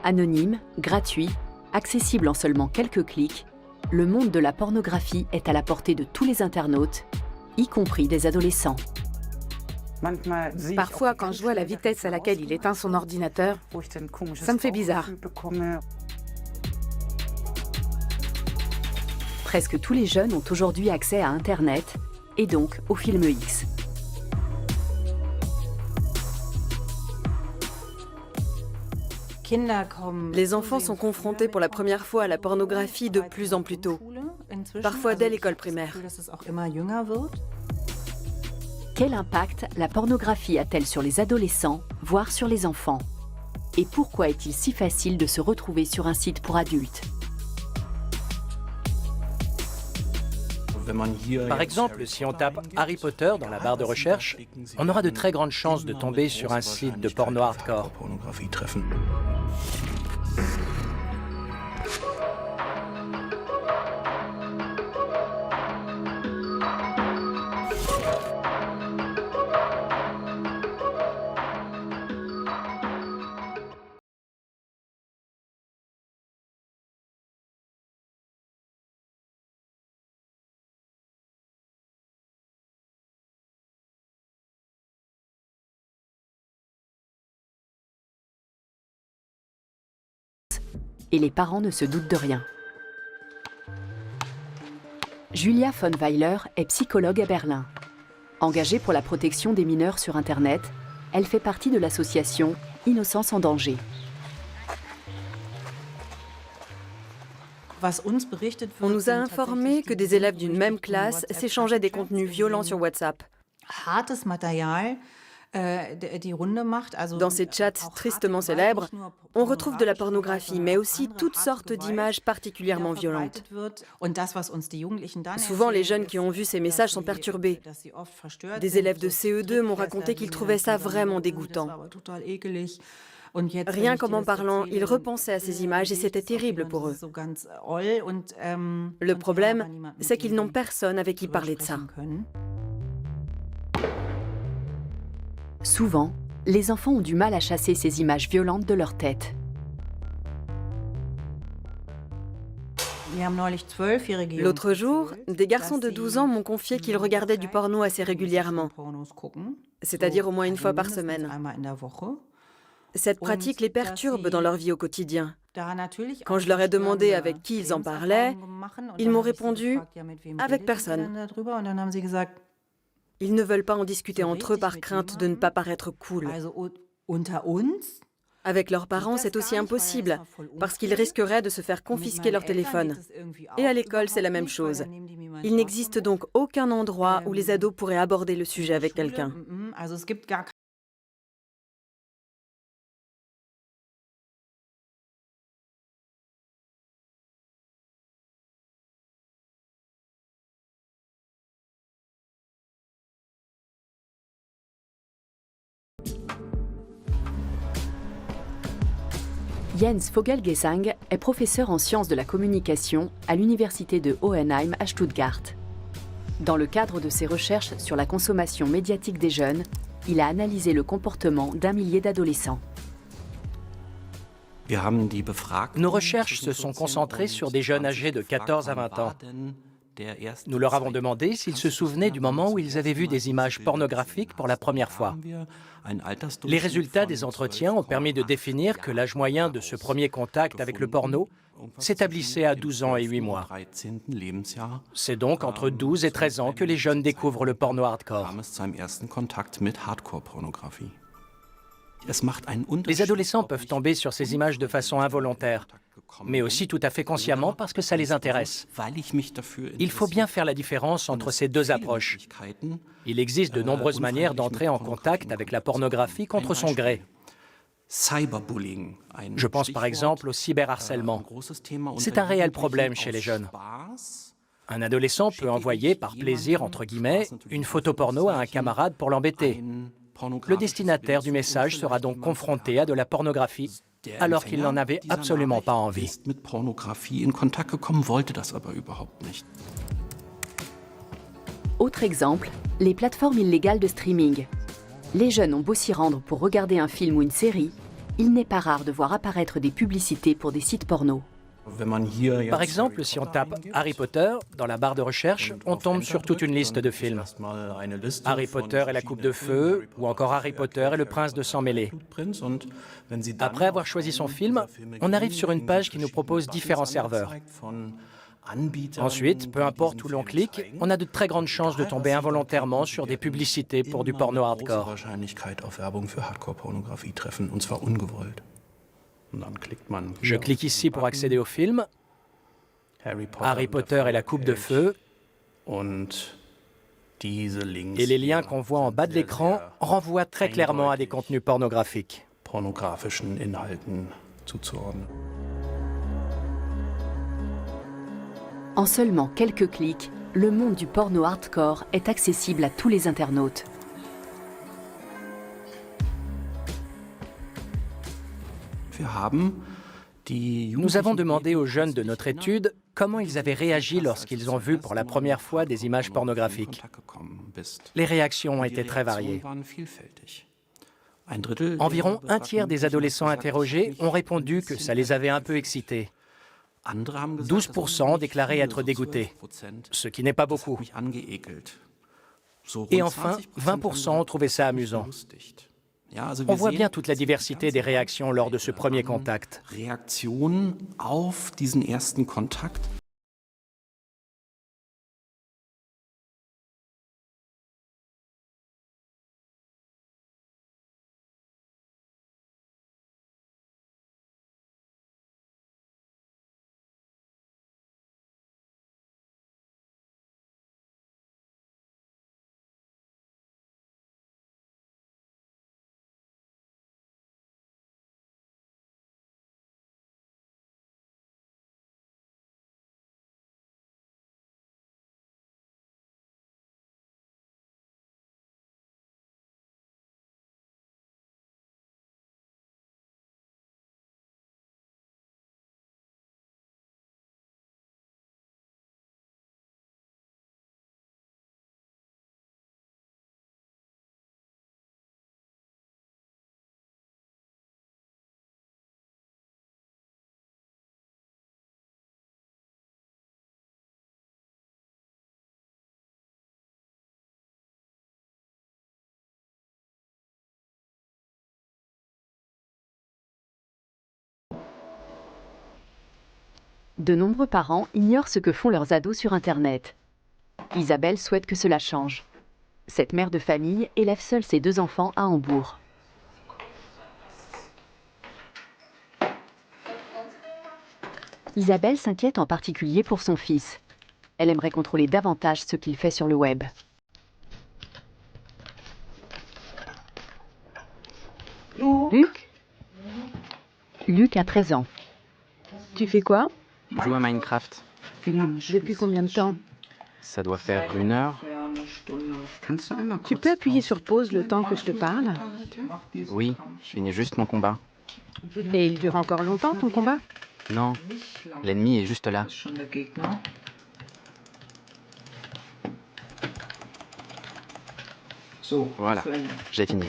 Anonyme, gratuit, accessible en seulement quelques clics, le monde de la pornographie est à la portée de tous les internautes, y compris des adolescents. Parfois, quand je vois la vitesse à laquelle il éteint son ordinateur, ça me fait bizarre. Presque tous les jeunes ont aujourd'hui accès à Internet et donc au film X. Les enfants sont confrontés pour la première fois à la pornographie de plus en plus tôt, parfois dès l'école primaire. Quel impact la pornographie a-t-elle sur les adolescents, voire sur les enfants? Et pourquoi est-il si facile de se retrouver sur un site pour adultes? Par exemple, si on tape Harry Potter dans la barre de recherche, on aura de très grandes chances de tomber sur un site de porno hardcore. Et les parents ne se doutent de rien. Julia von Weiler est psychologue à Berlin. Engagée pour la protection des mineurs sur Internet, elle fait partie de l'association Innocence en danger. On nous a informé que des élèves d'une même classe s'échangeaient des contenus violents sur WhatsApp. Dans ces chats tristement célèbres, on retrouve de la pornographie, mais aussi toutes sortes d'images particulièrement violentes. Souvent, les jeunes qui ont vu ces messages sont perturbés. Des élèves de CE2 m'ont raconté qu'ils trouvaient ça vraiment dégoûtant. Rien qu'en m'en parlant, ils repensaient à ces images et c'était terrible pour eux. Le problème, c'est qu'ils n'ont personne avec qui parler de ça. Souvent, les enfants ont du mal à chasser ces images violentes de leur tête. L'autre jour, des garçons de 12 ans m'ont confié qu'ils regardaient du porno assez régulièrement, c'est-à-dire au moins une fois par semaine. Cette pratique les perturbe dans leur vie au quotidien. Quand je leur ai demandé avec qui ils en parlaient, ils m'ont répondu « avec personne ». Ils ne veulent pas en discuter entre eux par crainte de ne pas paraître cool. Avec leurs parents, c'est aussi impossible, parce qu'ils risqueraient de se faire confisquer leur téléphone. Et à l'école, c'est la même chose. Il n'existe donc aucun endroit où les ados pourraient aborder le sujet avec quelqu'un. Jens Vogelgesang est professeur en sciences de la communication à l'université de Hohenheim à Stuttgart. Dans le cadre de ses recherches sur la consommation médiatique des jeunes, il a analysé le comportement d'un millier d'adolescents. Nos recherches se sont concentrées sur des jeunes âgés de 14 à 20 ans. Nous leur avons demandé s'ils se souvenaient du moment où ils avaient vu des images pornographiques pour la première fois. Les résultats des entretiens ont permis de définir que l'âge moyen de ce premier contact avec le porno s'établissait à 12 ans et 8 mois. C'est donc entre 12 et 13 ans que les jeunes découvrent le porno hardcore. Les adolescents peuvent tomber sur ces images de façon involontaire, mais aussi tout à fait consciemment parce que ça les intéresse. Il faut bien faire la différence entre ces deux approches. Il existe de nombreuses manières d'entrer en contact avec la pornographie contre son gré. Je pense par exemple au cyberharcèlement. C'est un réel problème chez les jeunes. Un adolescent peut envoyer, par plaisir entre guillemets, une photo porno à un camarade pour l'embêter. Le destinataire du message sera donc confronté à de la pornographie alors qu'il n'en avait absolument pas envie. Autre exemple, les plateformes illégales de streaming. Les jeunes ont beau s'y rendre pour regarder un film ou une série, il n'est pas rare de voir apparaître des publicités pour des sites porno. Par exemple, si on tape Harry Potter dans la barre de recherche, on tombe sur toute une liste de films. Harry Potter et la coupe de feu, ou encore Harry Potter et le prince de sang mêlé. Après avoir choisi son film, on arrive sur une page qui nous propose différents serveurs. Ensuite, peu importe où l'on clique, on a de très grandes chances de tomber involontairement sur des publicités pour du porno hardcore. Je clique ici pour accéder au film, Harry Potter et la coupe de feu, et les liens qu'on voit en bas de l'écran renvoient très clairement à des contenus pornographiques. En seulement quelques clics, le monde du porno hardcore est accessible à tous les internautes. Nous avons demandé aux jeunes de notre étude comment ils avaient réagi lorsqu'ils ont vu pour la première fois des images pornographiques. Les réactions ont été très variées. Environ un tiers des adolescents interrogés ont répondu que ça les avait un peu excités. 12% déclaraient être dégoûtés, ce qui n'est pas beaucoup. Et enfin, 20% ont trouvé ça amusant. On voit bien toute la diversité des réactions lors de ce premier contact. De nombreux parents ignorent ce que font leurs ados sur Internet. Isabelle souhaite que cela change. Cette mère de famille élève seule ses 2 enfants à Hambourg. Isabelle s'inquiète en particulier pour son fils. Elle aimerait contrôler davantage ce qu'il fait sur le web. Luc ? Luc a 13 ans. Tu fais quoi? Joue à Minecraft. Depuis combien de temps? Ça doit faire 1 heure. Tu peux appuyer sur pause le temps que je te parle? Oui, je finis juste mon combat. Et il dure encore longtemps ton combat? Non, l'ennemi est juste là. Voilà, j'ai fini.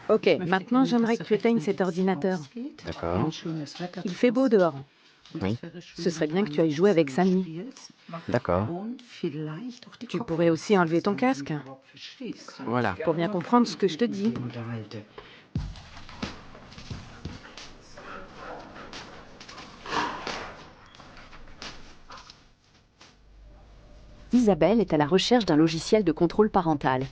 Ok, maintenant j'aimerais que tu éteignes cet ordinateur. D'accord. Il fait beau dehors. Oui, Ce serait bien que tu ailles jouer avec Samy. d'accord. Tu pourrais aussi enlever ton casque Voilà. pour bien comprendre ce que je te dis. Isabelle est à la recherche d'un logiciel de contrôle parental.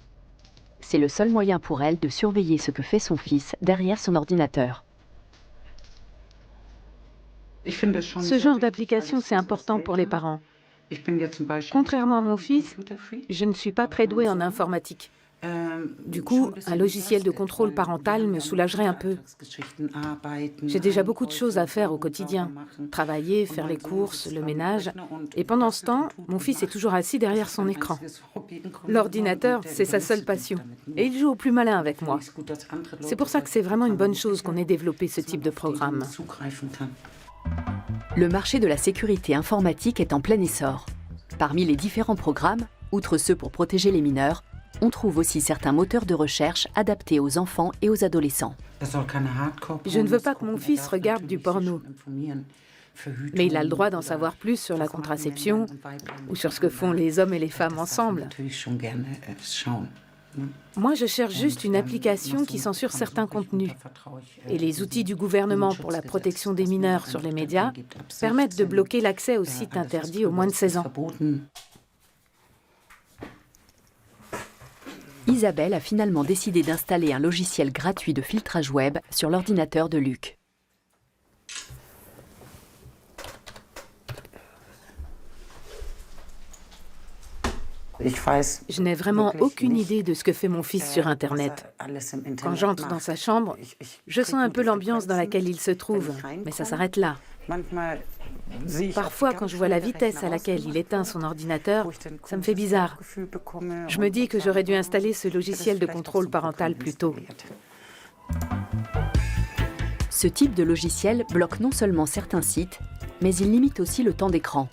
C'est le seul moyen pour elle de surveiller ce que fait son fils derrière son ordinateur. Ce genre d'application, c'est important pour les parents. Contrairement à mon fils, je ne suis pas très douée en informatique. Du coup, un logiciel de contrôle parental me soulagerait un peu. J'ai déjà beaucoup de choses à faire au quotidien. Travailler, faire les courses, le ménage. Et pendant ce temps, mon fils est toujours assis derrière son écran. L'ordinateur, c'est sa seule passion. Et il joue au plus malin avec moi. C'est pour ça que c'est vraiment une bonne chose qu'on ait développé ce type de programme. Le marché de la sécurité informatique est en plein essor. Parmi les différents programmes, outre ceux pour protéger les mineurs, on trouve aussi certains moteurs de recherche adaptés aux enfants et aux adolescents. Je ne veux pas que mon fils regarde du porno. Mais il a le droit d'en savoir plus sur la contraception ou sur ce que font les hommes et les femmes ensemble. Moi, je cherche juste une application qui censure certains contenus. Et les outils du gouvernement pour la protection des mineurs sur les médias permettent de bloquer l'accès aux sites interdits aux moins de 16 ans. Isabelle a finalement décidé d'installer un logiciel gratuit de filtrage web sur l'ordinateur de Luc. Je n'ai vraiment aucune idée de ce que fait mon fils sur Internet. Quand j'entre dans sa chambre, je sens un peu l'ambiance dans laquelle il se trouve, mais ça s'arrête là. Parfois, quand je vois la vitesse à laquelle il éteint son ordinateur, ça me fait bizarre. Je me dis que j'aurais dû installer ce logiciel de contrôle parental plus tôt. Ce type de logiciel bloque non seulement certains sites, mais il limite aussi le temps d'écran.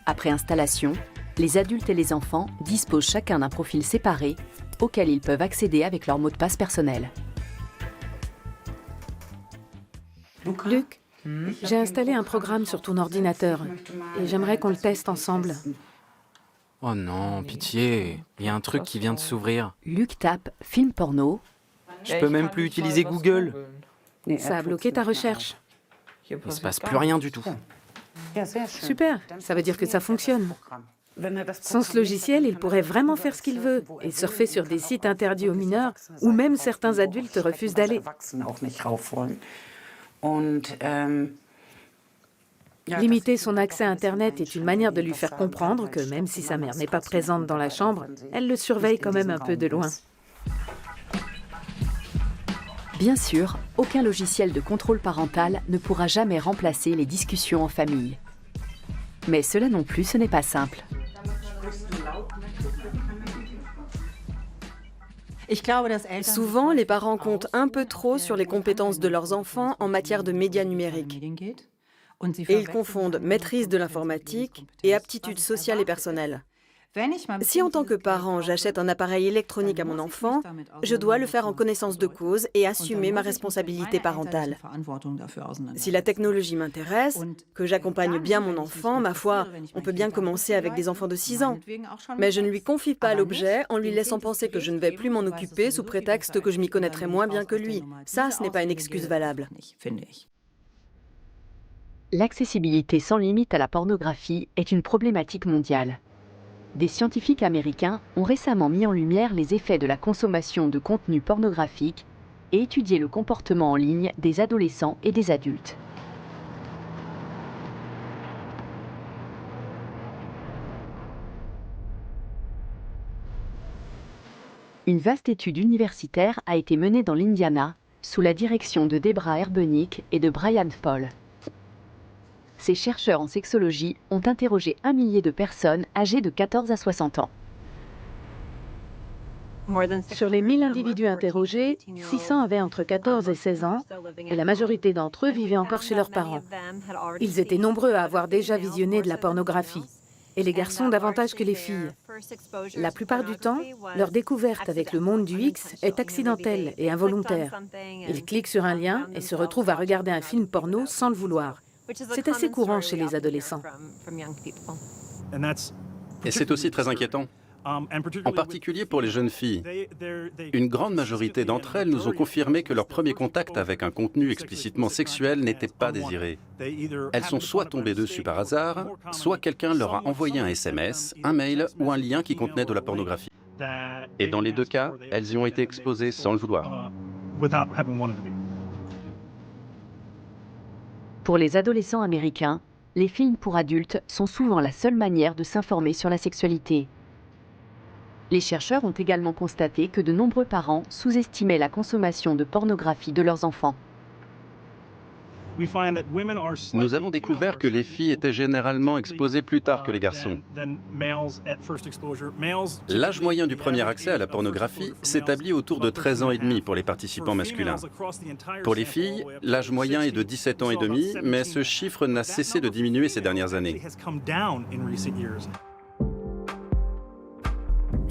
Après installation, les adultes et les enfants disposent chacun d'un profil séparé auquel ils peuvent accéder avec leur mot de passe personnel. Luc, j'ai installé un programme sur ton ordinateur et j'aimerais qu'on le teste ensemble. Oh non, pitié. Il y a un truc qui vient de s'ouvrir. Luc tape « film porno ». Je peux même plus utiliser Google. Ça a bloqué ta recherche. Il ne se passe plus rien du tout. Super, ça veut dire que ça fonctionne. Sans ce logiciel, il pourrait vraiment faire ce qu'il veut et surfer sur des sites interdits aux mineurs où même certains adultes refusent d'aller. Limiter son accès à Internet est une manière de lui faire comprendre que même si sa mère n'est pas présente dans la chambre, elle le surveille quand même un peu de loin. Bien sûr, aucun logiciel de contrôle parental ne pourra jamais remplacer les discussions en famille. Mais cela non plus, ce n'est pas simple. Souvent, les parents comptent un peu trop sur les compétences de leurs enfants en matière de médias numériques. Et ils confondent maîtrise de l'informatique et aptitudes sociales et personnelles. Si en tant que parent, j'achète un appareil électronique à mon enfant, je dois le faire en connaissance de cause et assumer ma responsabilité parentale. Si la technologie m'intéresse, que j'accompagne bien mon enfant, ma foi, on peut bien commencer avec des enfants de 6 ans. Mais je ne lui confie pas l'objet en lui laissant penser que je ne vais plus m'en occuper sous prétexte que je m'y connaîtrai moins bien que lui. Ça, ce n'est pas une excuse valable. L'accessibilité sans limite à la pornographie est une problématique mondiale. Des scientifiques américains ont récemment mis en lumière les effets de la consommation de contenus pornographiques et étudié le comportement en ligne des adolescents et des adultes. Une vaste étude universitaire a été menée dans l'Indiana sous la direction de Debra Herbenick et de Brian Paul. Ces chercheurs en sexologie ont interrogé 1 millier de personnes âgées de 14 à 60 ans. Sur les 1000 individus interrogés, 600 avaient entre 14 et 16 ans et la majorité d'entre eux vivaient encore chez leurs parents. Ils étaient nombreux à avoir déjà visionné de la pornographie, et les garçons davantage que les filles. La plupart du temps, leur découverte avec le monde du X est accidentelle et involontaire. Ils cliquent sur un lien et se retrouvent à regarder un film porno sans le vouloir. C'est assez courant chez les adolescents. Et c'est aussi très inquiétant, en particulier pour les jeunes filles. Une grande majorité d'entre elles nous ont confirmé que leur premier contact avec un contenu explicitement sexuel n'était pas désiré. Elles sont soit tombées dessus par hasard, soit quelqu'un leur a envoyé un SMS, un mail ou un lien qui contenait de la pornographie. Et dans les deux cas, elles y ont été exposées sans le vouloir. Pour les adolescents américains, les films pour adultes sont souvent la seule manière de s'informer sur la sexualité. Les chercheurs ont également constaté que de nombreux parents sous-estimaient la consommation de pornographie de leurs enfants. Nous avons découvert que les filles étaient généralement exposées plus tard que les garçons. L'âge moyen du premier accès à la pornographie s'établit autour de 13 ans et demi pour les participants masculins. Pour les filles, l'âge moyen est de 17 ans et demi, mais ce chiffre n'a cessé de diminuer ces dernières années.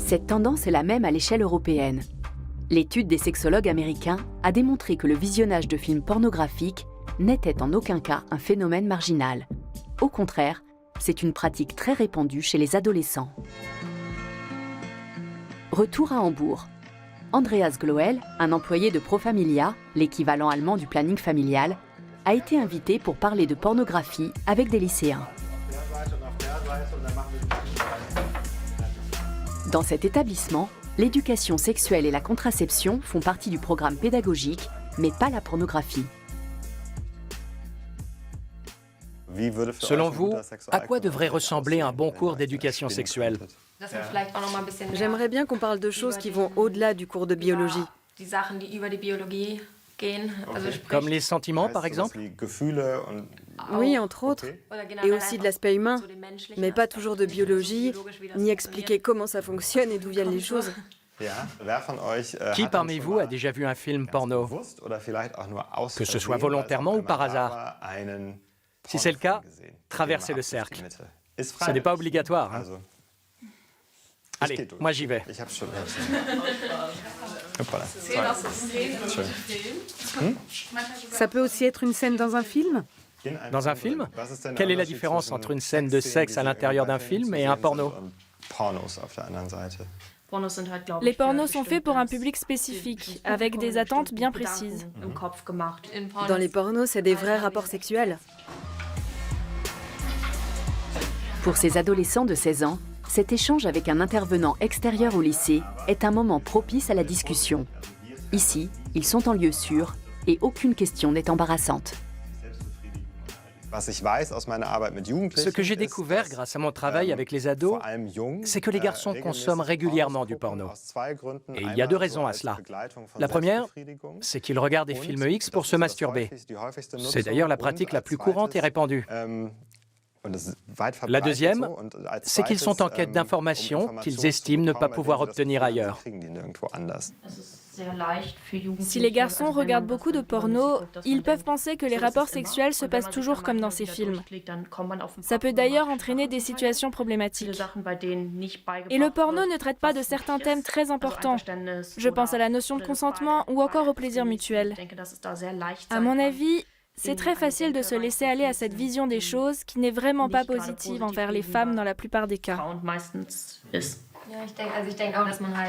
Cette tendance est la même à l'échelle européenne. L'étude des sexologues américains a démontré que le visionnage de films pornographiques n'était en aucun cas un phénomène marginal. Au contraire, c'est une pratique très répandue chez les adolescents. Retour à Hambourg. Andreas Gloel, un employé de Profamilia, l'équivalent allemand du planning familial, a été invité pour parler de pornographie avec des lycéens. Dans cet établissement, l'éducation sexuelle et la contraception font partie du programme pédagogique, mais pas la pornographie. Selon vous, à quoi devrait ressembler un bon cours d'éducation sexuelle? J'aimerais bien qu'on parle de choses qui vont au-delà du cours de biologie. Comme les sentiments, par exemple? Oui, entre autres. Et aussi de l'aspect humain. Mais pas toujours de biologie, ni expliquer comment ça fonctionne et d'où viennent les choses. Qui parmi vous a déjà vu un film porno? Que ce soit volontairement ou par hasard? Si c'est le cas, traversez le cercle. Ce n'est pas obligatoire. Hein? Allez, moi j'y vais. Ça peut aussi être une scène dans un film? Dans un film? Quelle est la différence entre une scène de sexe à l'intérieur d'un film et un porno? Les pornos sont faits pour un public spécifique, avec des attentes bien précises. Dans les pornos, c'est des vrais rapports sexuels. Pour ces adolescents de 16 ans, cet échange avec un intervenant extérieur au lycée est un moment propice à la discussion. Ici, ils sont en lieu sûr et aucune question n'est embarrassante. Ce que j'ai découvert grâce à mon travail avec les ados, c'est que les garçons consomment régulièrement du porno. Et il y a deux raisons à cela. La première, c'est qu'ils regardent des films X pour se masturber. C'est d'ailleurs la pratique la plus courante et répandue. La deuxième, c'est qu'ils sont en quête d'informations qu'ils estiment ne pas pouvoir obtenir ailleurs. Si les garçons regardent beaucoup de porno, ils peuvent penser que les rapports sexuels se passent toujours comme dans ces films. Ça peut d'ailleurs entraîner des situations problématiques. Et le porno ne traite pas de certains thèmes très importants. Je pense à la notion de consentement ou encore au plaisir mutuel. À mon avis, c'est très facile de se laisser aller à cette vision des choses qui n'est vraiment pas positive envers les femmes dans la plupart des cas.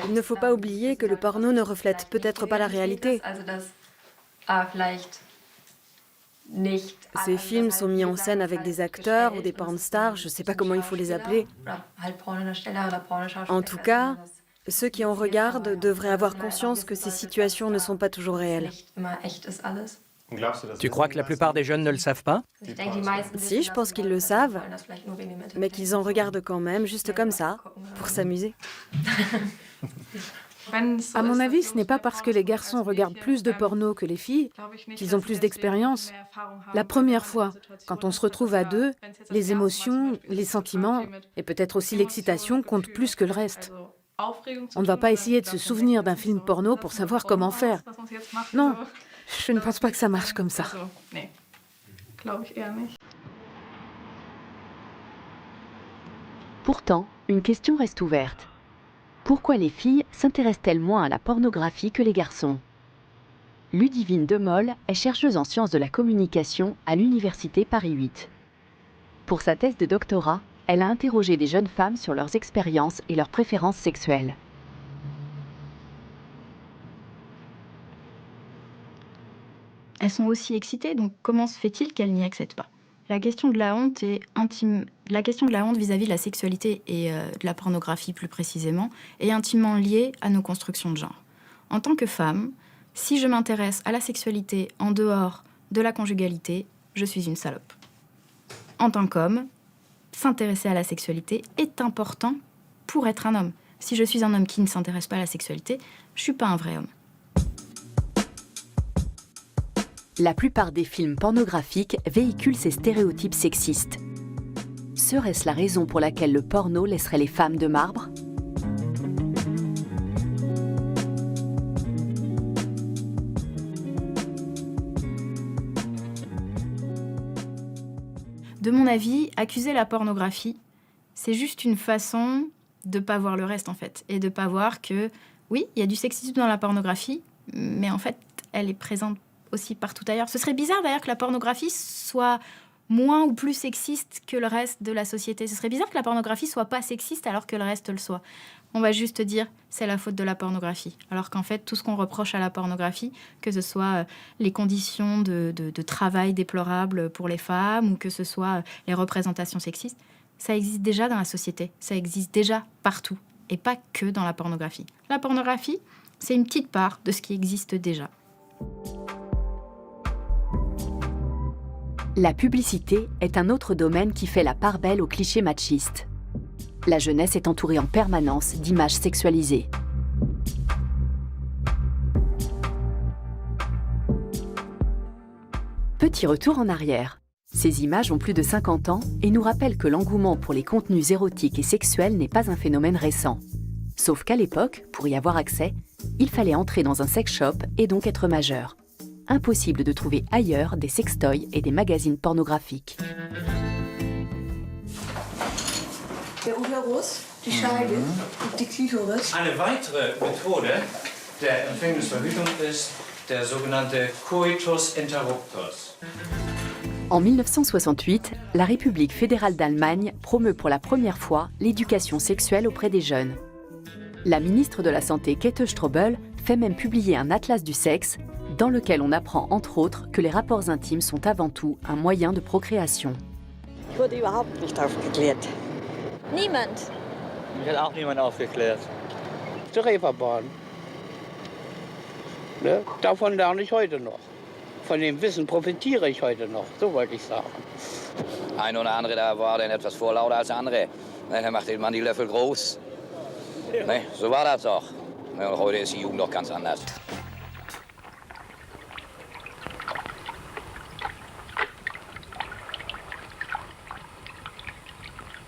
Il ne faut pas oublier que le porno ne reflète peut-être pas la réalité. Ces films sont mis en scène avec des acteurs ou des pornstars, je ne sais pas comment il faut les appeler. En tout cas, ceux qui en regardent devraient avoir conscience que ces situations ne sont pas toujours réelles. Tu crois que la plupart des jeunes ne le savent pas? Si, je pense qu'ils le savent, mais qu'ils en regardent quand même, juste comme ça, pour s'amuser. À mon avis, ce n'est pas parce que les garçons regardent plus de porno que les filles qu'ils ont plus d'expérience. La première fois, quand on se retrouve à deux, les émotions, les sentiments et peut-être aussi l'excitation comptent plus que le reste. On ne va pas essayer de se souvenir d'un film porno pour savoir comment faire. Non, je ne pense pas que ça marche comme ça. Pourtant, une question reste ouverte. Pourquoi les filles s'intéressent-elles moins à la pornographie que les garçons? Ludivine Demolle est chercheuse en sciences de la communication à l'Université Paris 8. Pour sa thèse de doctorat, elle a interrogé des jeunes femmes sur leurs expériences et leurs préférences sexuelles. Elles sont aussi excitées, donc comment se fait-il qu'elles n'y accèdent pas? La question de la honte est intime. La question de la honte vis-à-vis de la sexualité et de la pornographie plus précisément est intimement liée à nos constructions de genre. En tant que femme, si je m'intéresse à la sexualité en dehors de la conjugalité, je suis une salope. En tant qu'homme, s'intéresser à la sexualité est important pour être un homme. Si je suis un homme qui ne s'intéresse pas à la sexualité, je ne suis pas un vrai homme. La plupart des films pornographiques véhiculent ces stéréotypes sexistes. Serait-ce la raison pour laquelle le porno laisserait les femmes de marbre? De mon avis, accuser la pornographie, c'est juste une façon de ne pas voir le reste, en fait. Et de ne pas voir que, oui, il y a du sexisme dans la pornographie, mais en fait, elle est présente aussi partout ailleurs. Ce serait bizarre, d'ailleurs, que la pornographie soit moins ou plus sexiste que le reste de la société. Ce serait bizarre que la pornographie soit pas sexiste alors que le reste le soit. On va juste dire c'est la faute de la pornographie. Alors qu'en fait, tout ce qu'on reproche à la pornographie, que ce soit les conditions de travail déplorables pour les femmes ou que ce soit les représentations sexistes, ça existe déjà dans la société. Ça existe déjà partout et pas que dans la pornographie. La pornographie, c'est une petite part de ce qui existe déjà. La publicité est un autre domaine qui fait la part belle aux clichés machistes. La jeunesse est entourée en permanence d'images sexualisées. Petit retour en arrière. Ces images ont plus de 50 ans et nous rappellent que l'engouement pour les contenus érotiques et sexuels n'est pas un phénomène récent. Sauf qu'à l'époque, pour y avoir accès, il fallait entrer dans un sex shop et donc être majeur. Impossible de trouver ailleurs des sextoys et des magazines pornographiques. Der Uterus, die Scheide und die Klitoris. Eine weitere Methode der Empfängnisverhütung ist der sogenannte Coitus interruptus. En 1968, la République fédérale d'Allemagne promeut pour la première fois l'éducation sexuelle auprès des jeunes. La ministre de la Santé, Käthe Strobel, fait même publier un atlas du sexe dans lequel on apprend entre autres que les rapports intimes sont avant tout un moyen de procréation. Ich wurde überhaupt nicht aufgeklärt. Niemand. Mich hat auch niemand aufgeklärt. Die Reeperbahn. Ne? Davon lerne ich heute noch. Von dem Wissen profitiere ich heute noch, so wollte ich sagen. Ein oder andere da war dann etwas vorlauter als andere. Da machte man die Löffel groß. Ne? So war das auch. Und heute ist die Jugend doch ganz anders.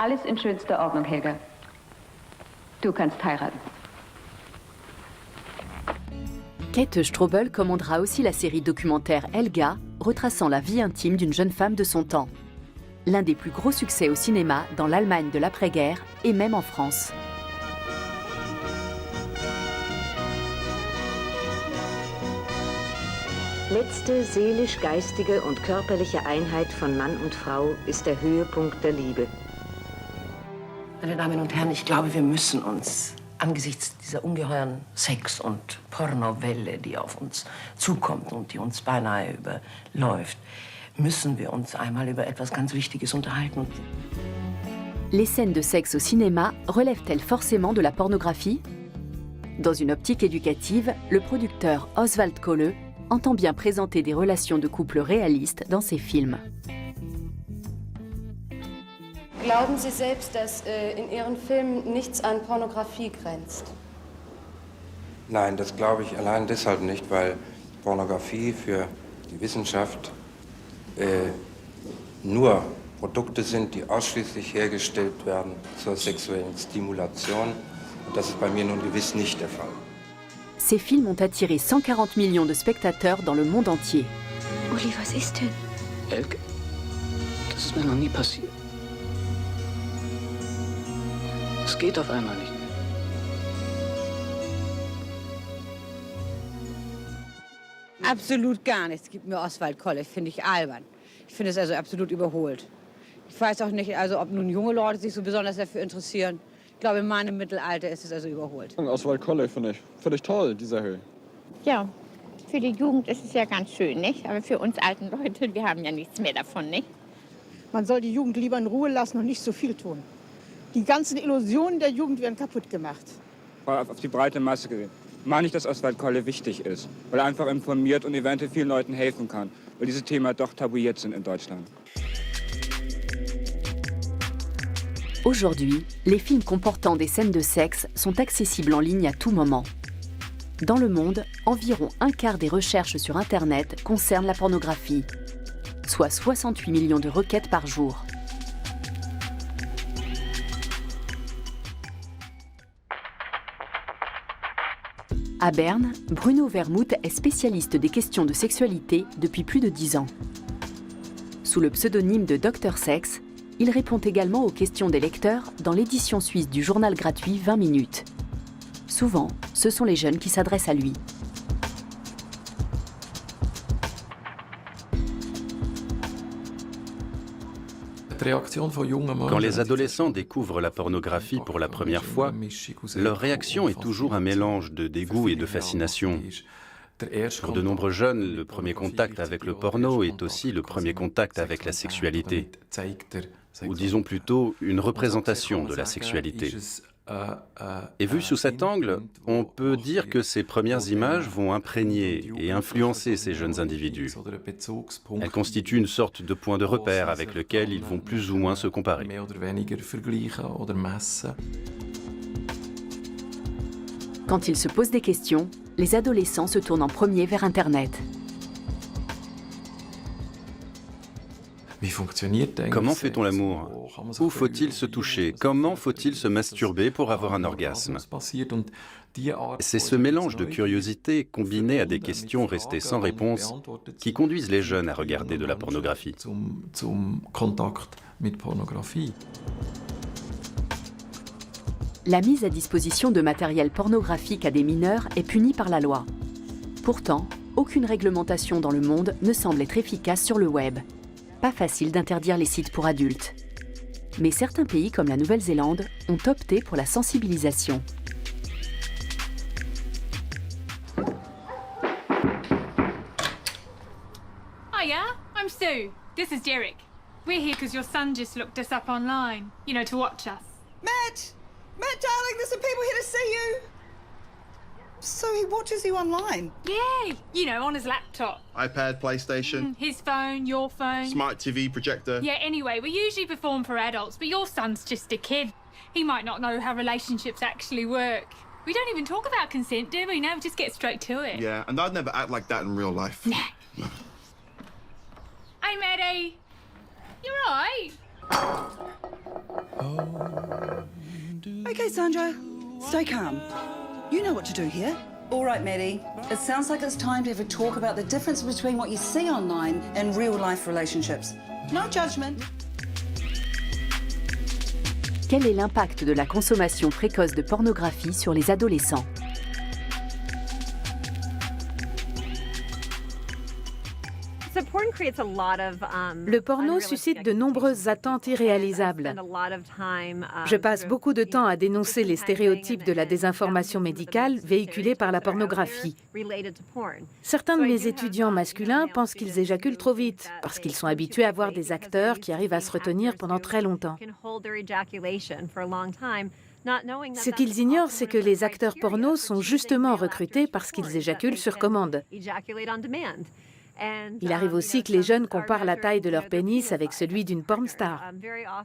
Alles in schönster Ordnung, Helga. Du kannst heiraten. Käthe Strobel commandera aussi la série documentaire Helga, retraçant la vie intime d'une jeune femme de son temps. L'un des plus gros succès au cinéma dans l'Allemagne de l'après-guerre et même en France. Letzte seelisch-geistige und körperliche Einheit von Mann und Frau ist der Höhepunkt der Liebe. Meine Damen und Herren, ich glaube, wir müssen uns angesichts dieser ungeheuren Sex- und Pornowelle, die auf uns zukommt und die uns beinahe überläuft, müssen wir uns einmal über etwas ganz Wichtiges unterhalten. Les scènes de sexe au cinéma relèvent-elles forcément de la pornographie? Dans une optique éducative, le producteur Oswald Kolle entend bien présenter des relations de couple réalistes dans ses films. Glauben Sie selbst, dass in Ihren Filmen nichts an Pornografie grenzt? Nein, das glaube ich allein deshalb nicht, weil Pornografie für die Wissenschaft nur Produkte sind, die ausschließlich hergestellt werden zur sexuellen Stimulation. Und das ist bei mir nun gewiss nicht der Fall. Ces films ont attiré 140 millions de spectateurs dans le monde entier. Uli, was ist denn? Elke, das ist mir noch nie passiert. Es geht auf einmal nicht mehr. Absolut gar nichts gibt mir Oswald Kolle, finde ich albern. Ich finde es also absolut überholt. Ich weiß auch nicht, also, ob nun junge Leute sich so besonders dafür interessieren. Ich glaube, in meinem Mittelalter ist es also überholt. Oswald Kolle finde ich toll, dieser Höhe. Ja, für die Jugend ist es ja ganz schön, nicht? Aber für uns alten Leute, wir haben ja nichts mehr davon, nicht? Man soll die Jugend lieber in Ruhe lassen und nicht so viel tun. Die ganzen Illusionen der Jugend werden kaputt gemacht. Auf die breite Masse gesehen. Meine ich, dass Oswald Kolle wichtig ist, weil er einfach informiert und eventuell vielen Leuten helfen kann, weil diese Themen doch tabuiert sind in Deutschland. Aujourd'hui, les films comportant des scènes de sexe sont accessibles en ligne à tout moment. Dans le monde, environ un quart des recherches sur Internet concernent la pornographie, soit 68 millions de requêtes par jour. À Berne, Bruno Vermouth est spécialiste des questions de sexualité depuis plus de 10 ans. Sous le pseudonyme de Dr Sex, il répond également aux questions des lecteurs dans l'édition suisse du journal gratuit 20 minutes. Souvent, ce sont les jeunes qui s'adressent à lui. Quand les adolescents découvrent la pornographie pour la première fois, leur réaction est toujours un mélange de dégoût et de fascination. Pour de nombreux jeunes, le premier contact avec le porno est aussi le premier contact avec la sexualité, ou disons plutôt une représentation de la sexualité. Et vu sous cet angle, on peut dire que ces premières images vont imprégner et influencer ces jeunes individus. Elles constituent une sorte de point de repère avec lequel ils vont plus ou moins se comparer. Quand ils se posent des questions, les adolescents se tournent en premier vers Internet. Comment fait-on l'amour? Où faut-il se toucher? Comment faut-il se masturber pour avoir un orgasme? C'est ce mélange de curiosité combiné à des questions restées sans réponse qui conduisent les jeunes à regarder de la pornographie. La mise à disposition de matériel pornographique à des mineurs est punie par la loi. Pourtant, aucune réglementation dans le monde ne semble être efficace sur le web. Pas facile d'interdire les sites pour adultes. Mais certains pays comme la Nouvelle-Zélande ont opté pour la sensibilisation. Hiya, I'm Sue. This is Derek. We're here because your son just looked us up online, you know, to watch us. Matt! Matt, darling, there's some people here to see you. So he watches you online? Yeah, you know, on his laptop. iPad, PlayStation. His phone, your phone. Smart TV, projector. Yeah, anyway, we usually perform for adults, but your son's just a kid. He might not know how relationships actually work. We don't even talk about consent, do we? No, we just get straight to it. Yeah, and I'd never act like that in real life. Nah. Hey, Maddie. You right? Okay, Sandra, stay calm. You know what to do here. All right, Maddie. It sounds like it's time to have a talk about the difference between what you see online and real-life relationships. No judgment. Quel est l'impact de la consommation précoce de pornographie sur les adolescents ? Le porno suscite de nombreuses attentes irréalisables. Je passe beaucoup de temps à dénoncer les stéréotypes de la désinformation médicale véhiculée par la pornographie. Certains de mes étudiants masculins pensent qu'ils éjaculent trop vite, parce qu'ils sont habitués à voir des acteurs qui arrivent à se retenir pendant très longtemps. Ce qu'ils ignorent, c'est que les acteurs porno sont justement recrutés parce qu'ils éjaculent sur commande. Il arrive aussi que les jeunes comparent la taille de leur pénis avec celui d'une porn star.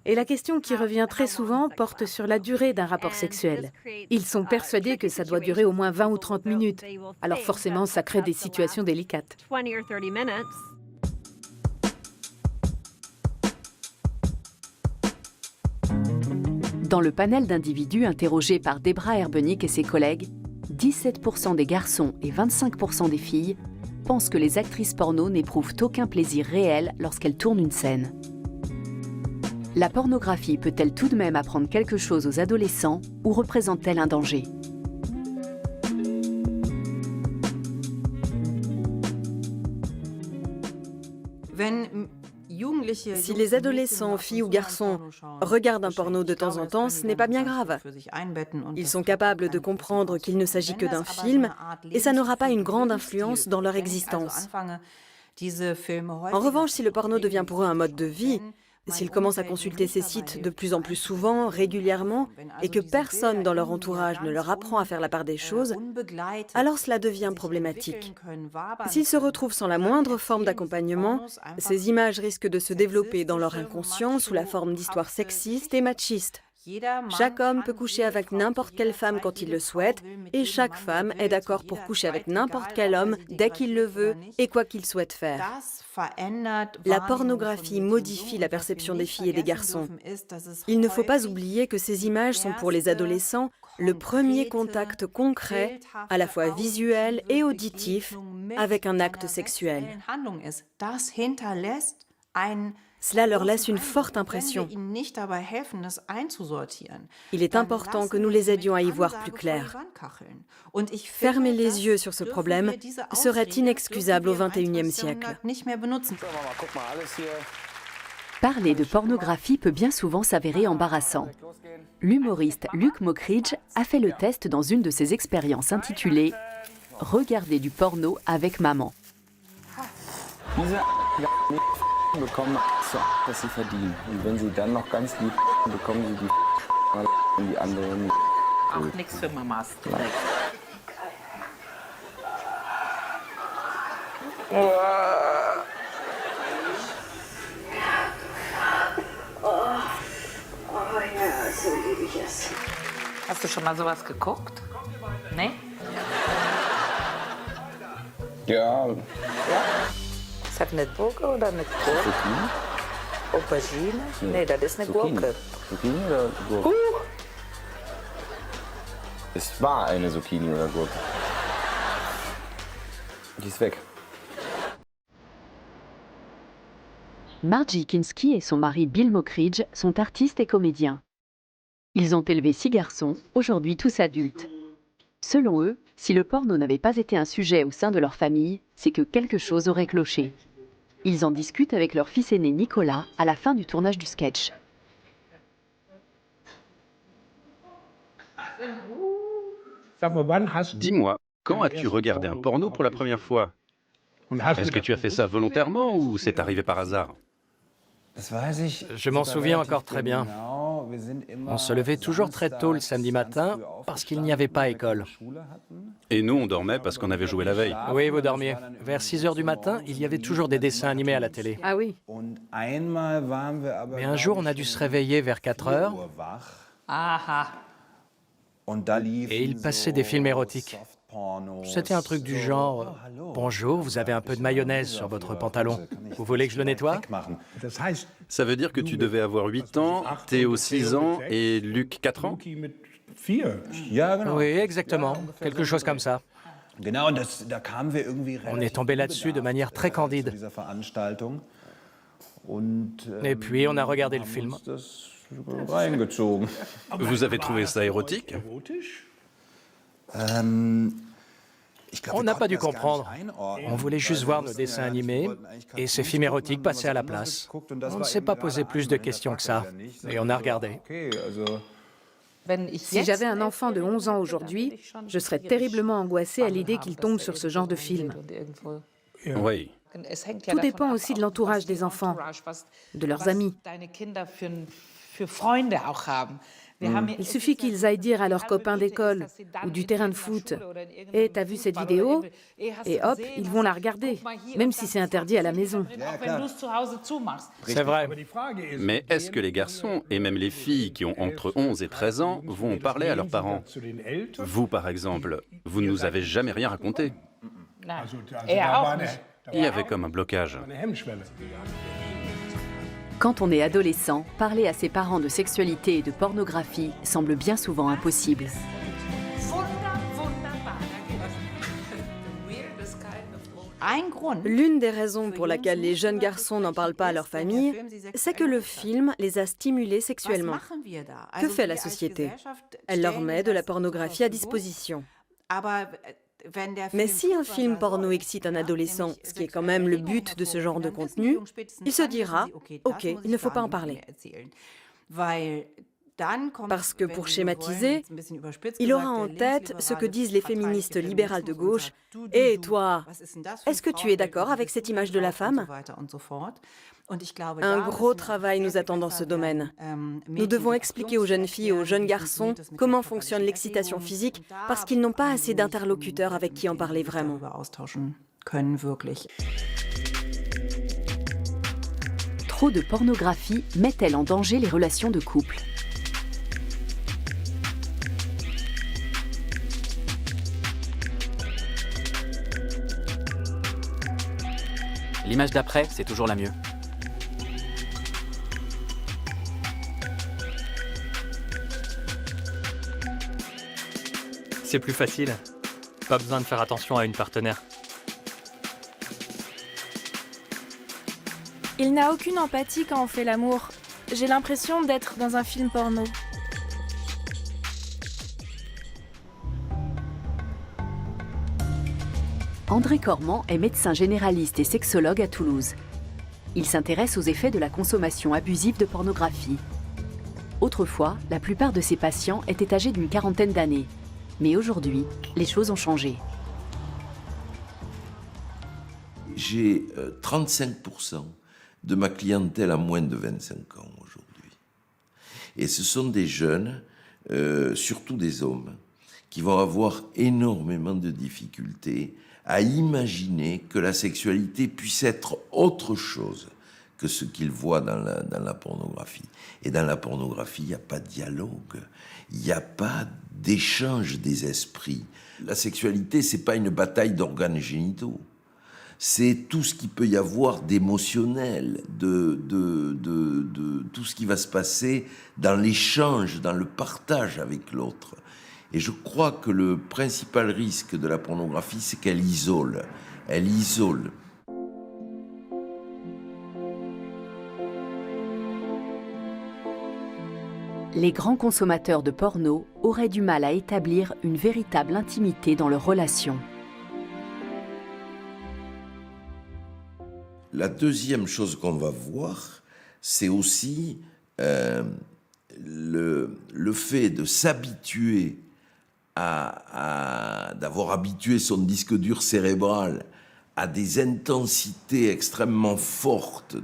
Et la question qui revient très souvent porte sur la durée d'un rapport sexuel. Ils sont persuadés que ça doit durer au moins 20 ou 30 minutes. Alors forcément, ça crée des situations délicates. Dans le panel d'individus interrogés par Debra Herbenick et ses collègues, 17% des garçons et 25% des filles pensent que les actrices porno n'éprouvent aucun plaisir réel lorsqu'elles tournent une scène. La pornographie peut-elle tout de même apprendre quelque chose aux adolescents ou représente-t-elle un danger ? Si les adolescents, filles ou garçons, regardent un porno de temps en temps, ce n'est pas bien grave. Ils sont capables de comprendre qu'il ne s'agit que d'un film et ça n'aura pas une grande influence dans leur existence. En revanche, si le porno devient pour eux un mode de vie, s'ils commencent à consulter ces sites de plus en plus souvent, régulièrement, et que personne dans leur entourage ne leur apprend à faire la part des choses, alors cela devient problématique. S'ils se retrouvent sans la moindre forme d'accompagnement, ces images risquent de se développer dans leur inconscient sous la forme d'histoires sexistes et machistes. Chaque homme peut coucher avec n'importe quelle femme quand il le souhaite, et chaque femme est d'accord pour coucher avec n'importe quel homme dès qu'il le veut et quoi qu'il souhaite faire. La pornographie modifie la perception des filles et des garçons. Il ne faut pas oublier que ces images sont pour les adolescents le premier contact concret, à la fois visuel et auditif, avec un acte sexuel. Cela leur laisse une forte impression. Il est important que nous les aidions à y voir plus clair. Fermer les yeux sur ce problème serait inexcusable au XXIe siècle. Parler de pornographie peut bien souvent s'avérer embarrassant. L'humoriste Luke Mockridge a fait le test dans une de ses expériences intitulée « Regarder du porno avec maman ». bekommen so, was sie verdienen. Und wenn sie dann noch ganz lieb bekommen sie die in die anderen. Auch nichts für Mamas. Oh ja, so liebe ich es. Hast du schon mal sowas geguckt? Nee? Ja. Ja? Ist das eine Gurke oder eine Gurke? Aubergine? Nee, das ist eine Gurke. Zucchini oder Gurke? Es war eine Zucchini oder Gurke. Die ist weg. Margie Kinski et son mari Bill Mockridge sont artistes et comédiens. Ils ont élevé 6 garçons, aujourd'hui tous adultes. Selon eux, si le porno n'avait pas été un sujet au sein de leur famille, c'est que quelque chose aurait cloché. Ils en discutent avec leur fils aîné Nicolas à la fin du tournage du sketch. Dis-moi, quand as-tu regardé un porno pour la première fois? Est-ce que tu as fait ça volontairement ou c'est arrivé par hasard? Je m'en souviens encore très bien. On se levait toujours très tôt le samedi matin parce qu'il n'y avait pas école. Et nous, on dormait parce qu'on avait joué la veille. Oui, vous dormiez. Vers 6 heures du matin, il y avait toujours des dessins animés à la télé. Ah oui. Mais un jour, on a dû se réveiller vers 4 heures. Aha. Et il passait des films érotiques. C'était un truc du genre « Bonjour, vous avez un peu de mayonnaise sur votre pantalon. Vous voulez que je le nettoie ?» Ça veut dire que tu devais avoir 8 ans, Théo 6 ans et Luc 4 ans? Oui, exactement. Quelque chose comme ça. On est tombé là-dessus de manière très candide. Et puis, on a regardé le film. Vous avez trouvé ça érotique? On n'a pas dû comprendre. On voulait juste voir nos dessins animés et ces films érotiques passaient à la place. On ne s'est pas posé plus de questions que ça. Et on a regardé. Si j'avais un enfant de 11 ans aujourd'hui, je serais terriblement angoissée à l'idée qu'il tombe sur ce genre de film. Oui. Tout dépend aussi de l'entourage des enfants, de leurs amis. Il suffit qu'ils aillent dire à leurs copains d'école ou du terrain de foot « Hé, t'as vu cette vidéo ?» Et hop, ils vont la regarder, même si c'est interdit à la maison. C'est vrai. Mais est-ce que les garçons, et même les filles qui ont entre 11 et 13 ans, vont parler à leurs parents? Vous, par exemple, vous ne nous avez jamais rien raconté. Il y avait comme un blocage. Quand on est adolescent, parler à ses parents de sexualité et de pornographie semble bien souvent impossible. L'une des raisons pour laquelle les jeunes garçons n'en parlent pas à leur famille, c'est que le film les a stimulés sexuellement. Que fait la société? Elle leur met de la pornographie à disposition. Mais si un film porno excite un adolescent, ce qui est quand même le but de ce genre de contenu, il se dira « Ok, il ne faut pas en parler ». Parce que pour schématiser, il aura en tête ce que disent les féministes libérales de gauche. « Et toi, est-ce que tu es d'accord avec cette image de la femme ?» Un gros travail nous attend dans ce domaine. Nous devons expliquer aux jeunes filles et aux jeunes garçons comment fonctionne l'excitation physique parce qu'ils n'ont pas assez d'interlocuteurs avec qui en parler vraiment. Trop de pornographie met-elle en danger les relations de couple? L'image d'après, c'est toujours la mieux. C'est plus facile. Pas besoin de faire attention à une partenaire. Il n'a aucune empathie quand on fait l'amour. J'ai l'impression d'être dans un film porno. André Cormand est médecin généraliste et sexologue à Toulouse. Il s'intéresse aux effets de la consommation abusive de pornographie. Autrefois, la plupart de ses patients étaient âgés d'une quarantaine d'années. Mais aujourd'hui, les choses ont changé. J'ai 35% de ma clientèle à moins de 25 ans aujourd'hui. Et ce sont des jeunes, surtout des hommes, qui vont avoir énormément de difficultés à imaginer que la sexualité puisse être autre chose que ce qu'ils voient dans la pornographie. Et dans la pornographie, il n'y a pas de dialogue, il n'y a pas d'échange des esprits. La sexualité, c'est pas une bataille d'organes génitaux. C'est tout ce qu'il peut y avoir d'émotionnel, de tout ce qui va se passer dans l'échange, dans le partage avec l'autre. Et je crois que le principal risque de la pornographie, c'est qu'elle isole. Elle isole. Les grands consommateurs de porno auraient du mal à établir une véritable intimité dans leurs relations. La deuxième chose qu'on va voir, c'est aussi le fait de s'habituer d'avoir habitué son disque dur cérébral à des intensités extrêmement fortes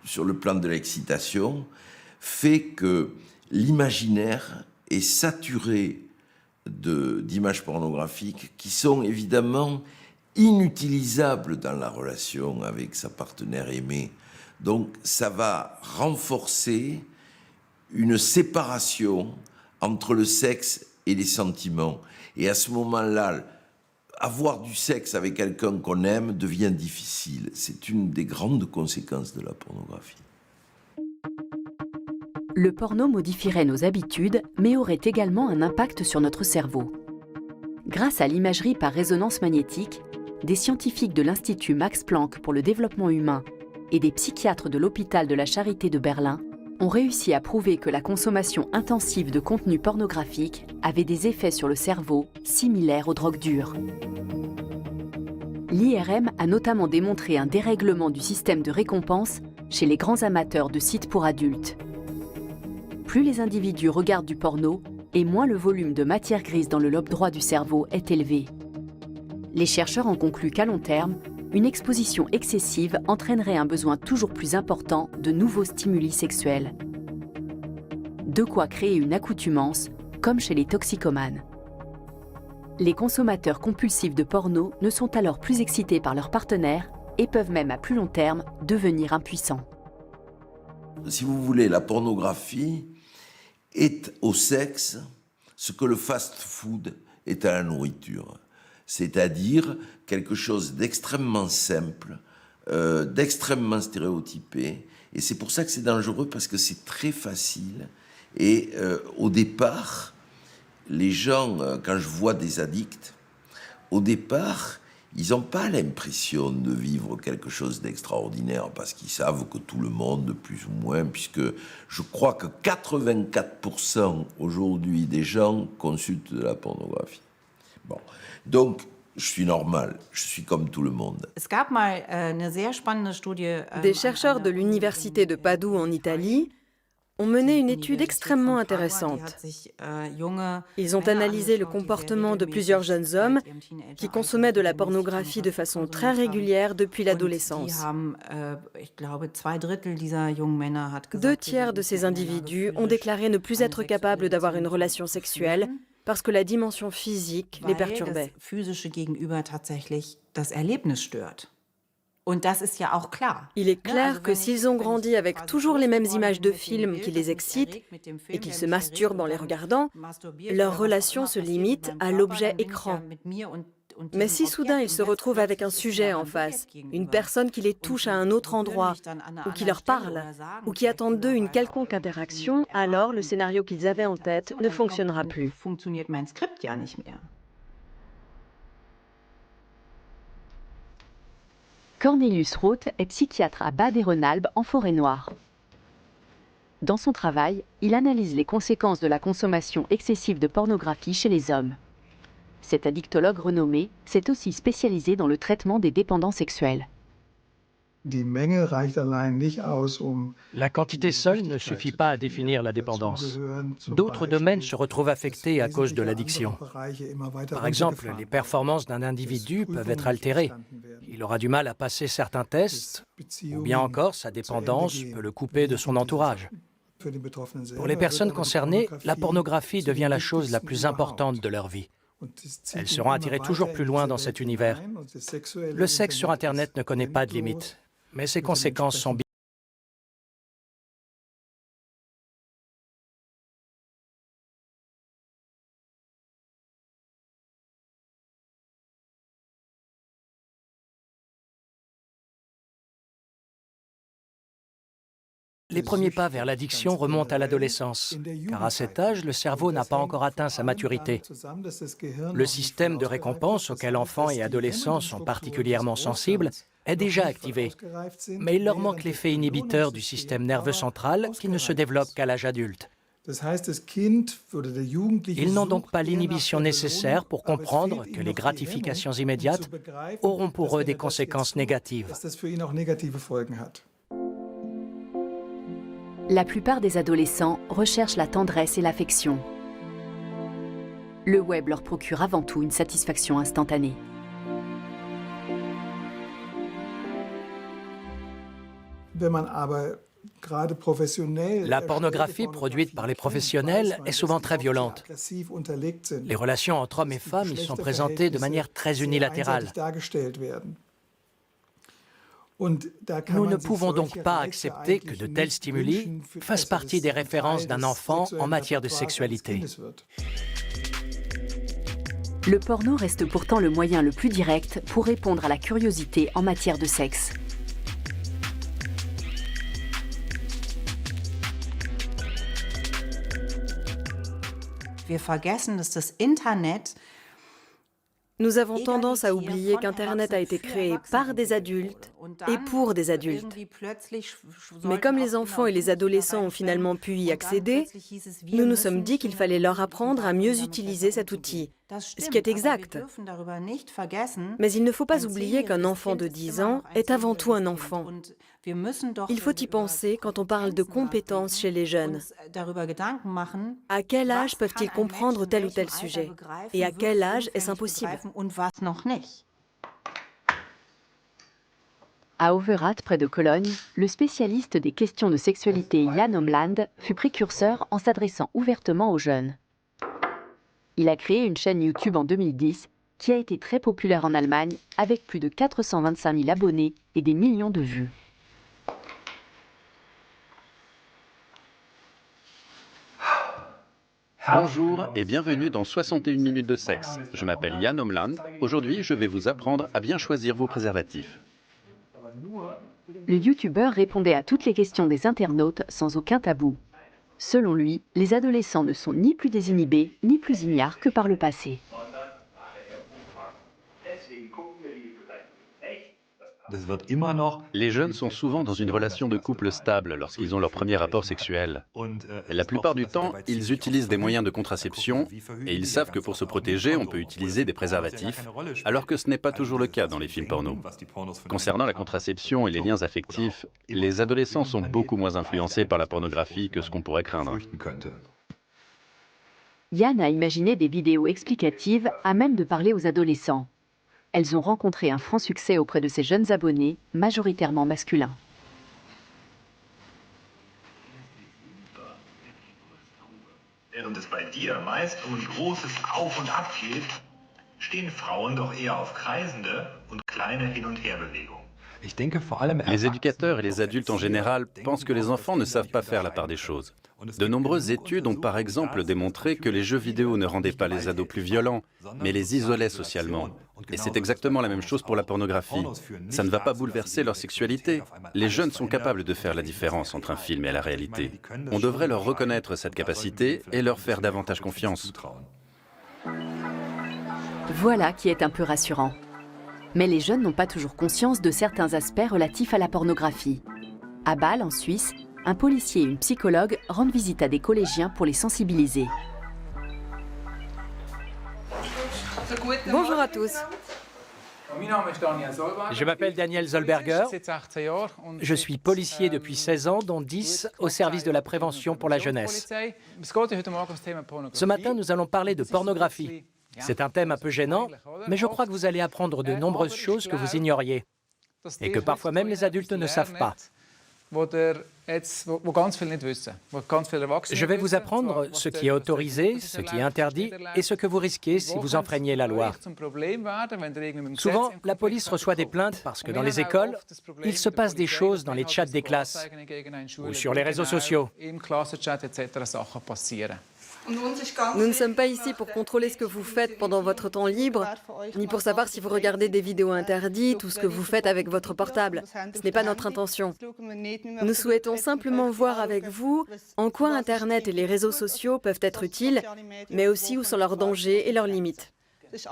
sur le plan de l'excitation, fait que l'imaginaire est saturé d'images pornographiques qui sont évidemment inutilisable dans la relation avec sa partenaire aimée. Donc ça va renforcer une séparation entre le sexe et les sentiments. Et à ce moment-là, avoir du sexe avec quelqu'un qu'on aime devient difficile. C'est une des grandes conséquences de la pornographie. Le porno modifierait nos habitudes, mais aurait également un impact sur notre cerveau. Grâce à l'imagerie par résonance magnétique, des scientifiques de l'Institut Max Planck pour le développement humain et des psychiatres de l'hôpital de la Charité de Berlin ont réussi à prouver que la consommation intensive de contenu pornographique avait des effets sur le cerveau similaires aux drogues dures. L'IRM a notamment démontré un dérèglement du système de récompense chez les grands amateurs de sites pour adultes. Plus les individus regardent du porno, et moins le volume de matière grise dans le lobe droit du cerveau est élevé. Les chercheurs en concluent qu'à long terme, une exposition excessive entraînerait un besoin toujours plus important de nouveaux stimuli sexuels. De quoi créer une accoutumance, comme chez les toxicomanes. Les consommateurs compulsifs de porno ne sont alors plus excités par leur partenaire et peuvent même à plus long terme devenir impuissants. Si vous voulez, la pornographie est au sexe ce que le fast-food est à la nourriture. C'est-à-dire quelque chose d'extrêmement simple, d'extrêmement stéréotypé. Et c'est pour ça que c'est dangereux, parce que c'est très facile. Et au départ, les gens, quand je vois des addicts, au départ, ils n'ont pas l'impression de vivre quelque chose d'extraordinaire, parce qu'ils savent que tout le monde, plus ou moins, puisque je crois que 84% aujourd'hui des gens consultent de la pornographie. Bon. Donc, je suis normal, je suis comme tout le monde. Des chercheurs de l'université de Padoue en Italie ont mené une étude extrêmement intéressante. Ils ont analysé le comportement de plusieurs jeunes hommes qui consommaient de la pornographie de façon très régulière depuis l'adolescence. 2 tiers de ces individus ont déclaré ne plus être capables d'avoir une relation sexuelle parce que la dimension physique les perturbait. Il est clair que s'ils ont grandi avec toujours les mêmes images de films qui les excitent et qu'ils se masturbent en les regardant, leur relation se limite à l'objet écran. Mais si soudain ils se retrouvent avec un sujet en face, une personne qui les touche à un autre endroit, ou qui leur parle, ou qui attend d'eux une quelconque interaction, alors le scénario qu'ils avaient en tête ne fonctionnera plus. Cornelius Roth est psychiatre à Bad Ehrenalb en Forêt-Noire. Dans son travail, il analyse les conséquences de la consommation excessive de pornographie chez les hommes. Cet addictologue renommé s'est aussi spécialisé dans le traitement des dépendants sexuels. La quantité seule ne suffit pas à définir la dépendance. D'autres domaines se retrouvent affectés à cause de l'addiction. Par exemple, les performances d'un individu peuvent être altérées. Il aura du mal à passer certains tests, ou bien encore sa dépendance peut le couper de son entourage. Pour les personnes concernées, la pornographie devient la chose la plus importante de leur vie. Elles seront attirées toujours plus loin dans cet univers. Le sexe sur Internet ne connaît pas de limites, mais ses conséquences sont bien. Les premiers pas vers l'addiction remontent à l'adolescence, car à cet âge, le cerveau n'a pas encore atteint sa maturité. Le système de récompense auquel enfants et adolescents sont particulièrement sensibles est déjà activé, mais il leur manque l'effet inhibiteur du système nerveux central qui ne se développe qu'à l'âge adulte. Ils n'ont donc pas l'inhibition nécessaire pour comprendre que les gratifications immédiates auront pour eux des conséquences négatives. La plupart des adolescents recherchent la tendresse et l'affection. Le web leur procure avant tout une satisfaction instantanée. La pornographie produite par les professionnels est souvent très violente. Les relations entre hommes et femmes y sont présentées de manière très unilatérale. Nous ne pouvons donc pas accepter que de tels stimuli fassent partie des références d'un enfant en matière de sexualité. Le porno reste pourtant le moyen le plus direct pour répondre à la curiosité en matière de sexe. Nous avons tendance à oublier qu'Internet a été créé par des adultes et pour des adultes. Mais comme les enfants et les adolescents ont finalement pu y accéder, nous nous sommes dit qu'il fallait leur apprendre à mieux utiliser cet outil, ce qui est exact. Mais il ne faut pas oublier qu'un enfant de 10 ans est avant tout un enfant. Il faut y penser quand on parle de compétences chez les jeunes. À quel âge peuvent-ils comprendre tel ou tel sujet? Et à quel âge est-ce impossible? À Overath, près de Cologne, le spécialiste des questions de sexualité Jan Omland fut précurseur en s'adressant ouvertement aux jeunes. Il a créé une chaîne YouTube en 2010 qui a été très populaire en Allemagne avec plus de 425 000 abonnés et des millions de vues. Bonjour et bienvenue dans 61 minutes de sexe. Je m'appelle Jan Omland. Aujourd'hui, je vais vous apprendre à bien choisir vos préservatifs. Le youtubeur répondait à toutes les questions des internautes sans aucun tabou. Selon lui, les adolescents ne sont ni plus désinhibés, ni plus ignares que par le passé. Les jeunes sont souvent dans une relation de couple stable lorsqu'ils ont leur premier rapport sexuel. La plupart du temps, ils utilisent des moyens de contraception et ils savent que pour se protéger, on peut utiliser des préservatifs, alors que ce n'est pas toujours le cas dans les films porno. Concernant la contraception et les liens affectifs, les adolescents sont beaucoup moins influencés par la pornographie que ce qu'on pourrait craindre. Yann a imaginé des vidéos explicatives à même de parler aux adolescents. Elles ont rencontré un franc succès auprès de ses jeunes abonnés, majoritairement masculins. Während es bei dir meist um ein großes Auf und Ab geht, stehen Frauen doch eher auf kreisende und kleine Hin- und Herbewegungen. Les éducateurs et les adultes en général pensent que les enfants ne savent pas faire la part des choses. De nombreuses études ont par exemple démontré que les jeux vidéo ne rendaient pas les ados plus violents, mais les isolaient socialement. Et c'est exactement la même chose pour la pornographie. Ça ne va pas bouleverser leur sexualité. Les jeunes sont capables de faire la différence entre un film et la réalité. On devrait leur reconnaître cette capacité et leur faire davantage confiance. Voilà qui est un peu rassurant. Mais les jeunes n'ont pas toujours conscience de certains aspects relatifs à la pornographie. À Bâle, en Suisse, un policier et une psychologue rendent visite à des collégiens pour les sensibiliser. Bonjour à tous. Je m'appelle Daniel Zollberger. Je suis policier depuis 16 ans, dont 10 au service de la prévention pour la jeunesse. Ce matin, nous allons parler de pornographie. C'est un thème un peu gênant, mais je crois que vous allez apprendre de nombreuses choses que vous ignoriez et que parfois même les adultes ne savent pas. Je vais vous apprendre ce qui est autorisé, ce qui est interdit et ce que vous risquez si vous enfreignez la loi. Souvent, la police reçoit des plaintes parce que dans les écoles, il se passe des choses dans les chats des classes ou sur les réseaux sociaux. Nous ne sommes pas ici pour contrôler ce que vous faites pendant votre temps libre, ni pour savoir si vous regardez des vidéos interdites ou ce que vous faites avec votre portable. Ce n'est pas notre intention. Nous souhaitons simplement voir avec vous en quoi Internet et les réseaux sociaux peuvent être utiles, mais aussi où sont leurs dangers et leurs limites.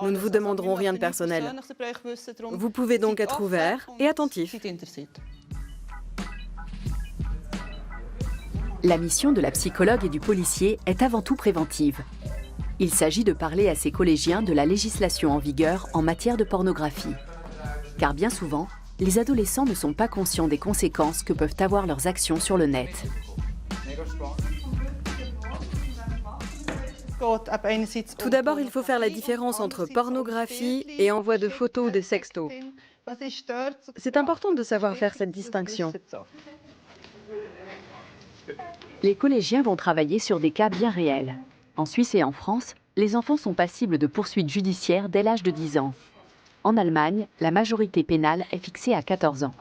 Nous ne vous demanderons rien de personnel. Vous pouvez donc être ouvert et attentif. La mission de la psychologue et du policier est avant tout préventive. Il s'agit de parler à ces collégiens de la législation en vigueur en matière de pornographie. Car bien souvent, les adolescents ne sont pas conscients des conséquences que peuvent avoir leurs actions sur le net. Tout d'abord, il faut faire la différence entre pornographie et envoi de photos ou de sextos. C'est important de savoir faire cette distinction. Les collégiens vont travailler sur des cas bien réels. En Suisse et en France, les enfants sont passibles de poursuites judiciaires dès l'âge de 10 ans. En Allemagne, la majorité pénale est fixée à 14 ans.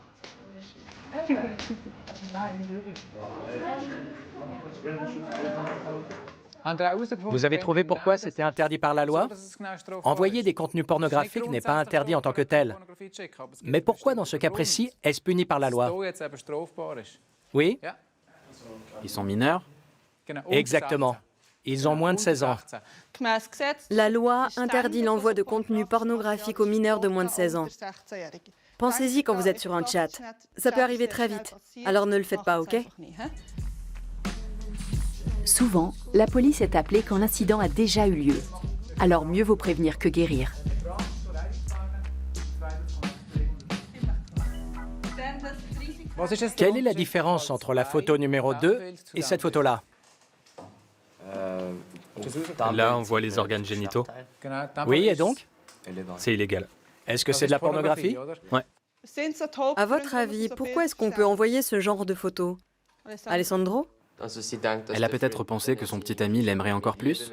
Vous avez trouvé pourquoi c'était interdit par la loi? Envoyer des contenus pornographiques n'est pas interdit en tant que tel. Mais pourquoi, dans ce cas précis, est-ce puni par la loi? Oui? Ils sont mineurs? Exactement. Ils ont moins de 16 ans. La loi interdit l'envoi de contenu pornographique aux mineurs de moins de 16 ans. Pensez-y quand vous êtes sur un chat. Ça peut arriver très vite. Alors ne le faites pas, ok? Souvent, la police est appelée quand l'incident a déjà eu lieu. Alors mieux vaut prévenir que guérir. Quelle est la différence entre la photo numéro 2 et cette photo-là? Là, on voit les organes génitaux. Oui, et donc? C'est illégal. Est-ce que c'est de la pornographie? Ouais. À votre avis, pourquoi est-ce qu'on peut envoyer ce genre de photos? Alessandro? Elle a peut-être pensé que son petit ami l'aimerait encore plus.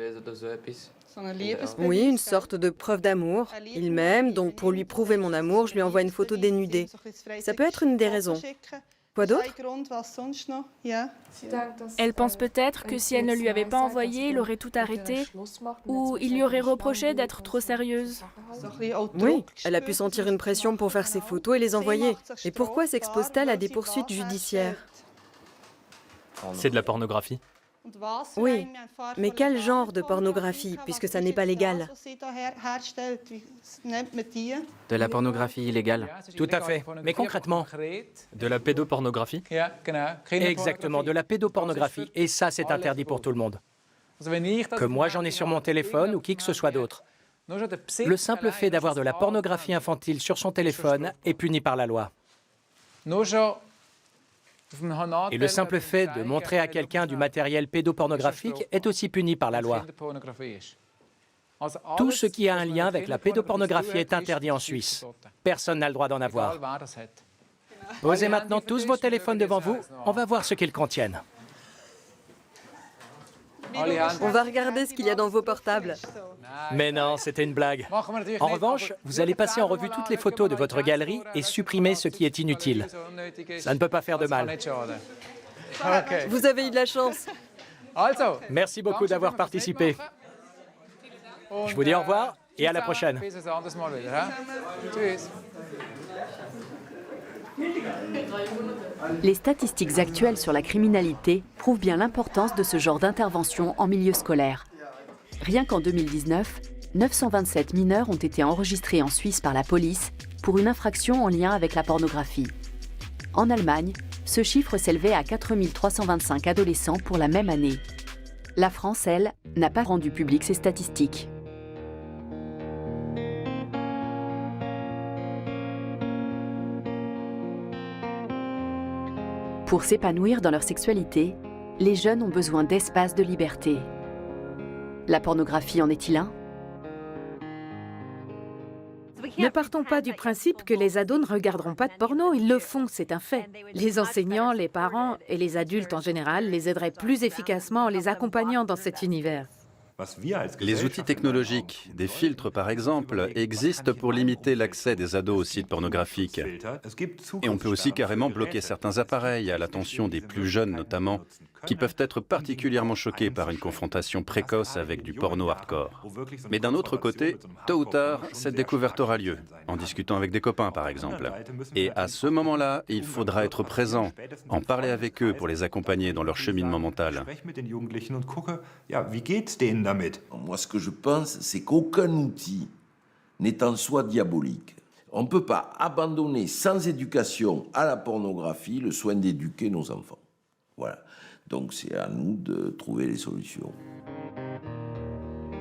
Oui, une sorte de preuve d'amour. Il m'aime, donc pour lui prouver mon amour, je lui envoie une photo dénudée. Ça peut être une des raisons. Quoi d'autre? Elle pense peut-être que si elle ne lui avait pas envoyé, il aurait tout arrêté, ou il lui aurait reproché d'être trop sérieuse. Oui, elle a pu sentir une pression pour faire ses photos et les envoyer. Et pourquoi s'expose-t-elle à des poursuites judiciaires? C'est de la pornographie. Oui, mais quel genre de pornographie, puisque ça n'est pas légal? De la pornographie illégale. Tout à fait. Mais concrètement? De la pédopornographie? Exactement, de la pédopornographie. Et ça, c'est interdit pour tout le monde. Que moi j'en ai sur mon téléphone ou qui que ce soit d'autre. Le simple fait d'avoir de la pornographie infantile sur son téléphone est puni par la loi. Et le simple fait de montrer à quelqu'un du matériel pédopornographique est aussi puni par la loi. Tout ce qui a un lien avec la pédopornographie est interdit en Suisse. Personne n'a le droit d'en avoir. Posez maintenant tous vos téléphones devant vous, on va voir ce qu'ils contiennent. On va regarder ce qu'il y a dans vos portables. Mais non, c'était une blague. En revanche, vous allez passer en revue toutes les photos de votre galerie et supprimer ce qui est inutile. Ça ne peut pas faire de mal. Vous avez eu de la chance. Merci beaucoup d'avoir participé. Je vous dis au revoir et à la prochaine. Les statistiques actuelles sur la criminalité prouvent bien l'importance de ce genre d'intervention en milieu scolaire. Rien qu'en 2019, 927 mineurs ont été enregistrés en Suisse par la police pour une infraction en lien avec la pornographie. En Allemagne, ce chiffre s'élevait à 4 325 adolescents pour la même année. La France, elle, n'a pas rendu publiques ces statistiques. Pour s'épanouir dans leur sexualité, les jeunes ont besoin d'espaces de liberté. La pornographie en est-il un ? Ne partons pas du principe que les ados ne regarderont pas de porno, ils le font, c'est un fait. Les enseignants, les parents et les adultes en général les aideraient plus efficacement en les accompagnant dans cet univers. Les outils technologiques, des filtres par exemple, existent pour limiter l'accès des ados aux sites pornographiques. Et on peut aussi carrément bloquer certains appareils, à l'attention des plus jeunes notamment, qui peuvent être particulièrement choqués par une confrontation précoce avec du porno hardcore. Mais d'un autre côté, tôt ou tard, cette découverte aura lieu, en discutant avec des copains par exemple. Et à ce moment-là, il faudra être présent, en parler avec eux pour les accompagner dans leur cheminement mental. Moi, ce que je pense, c'est qu'aucun outil n'est en soi diabolique. On ne peut pas abandonner sans éducation à la pornographie le soin d'éduquer nos enfants. Voilà. Donc c'est à nous de trouver les solutions.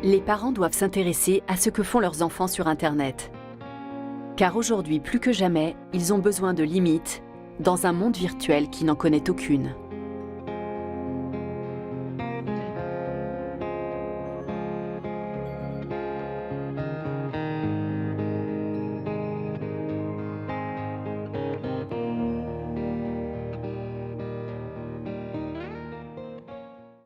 Les parents doivent s'intéresser à ce que font leurs enfants sur Internet. Car aujourd'hui, plus que jamais, ils ont besoin de limites dans un monde virtuel qui n'en connaît aucune.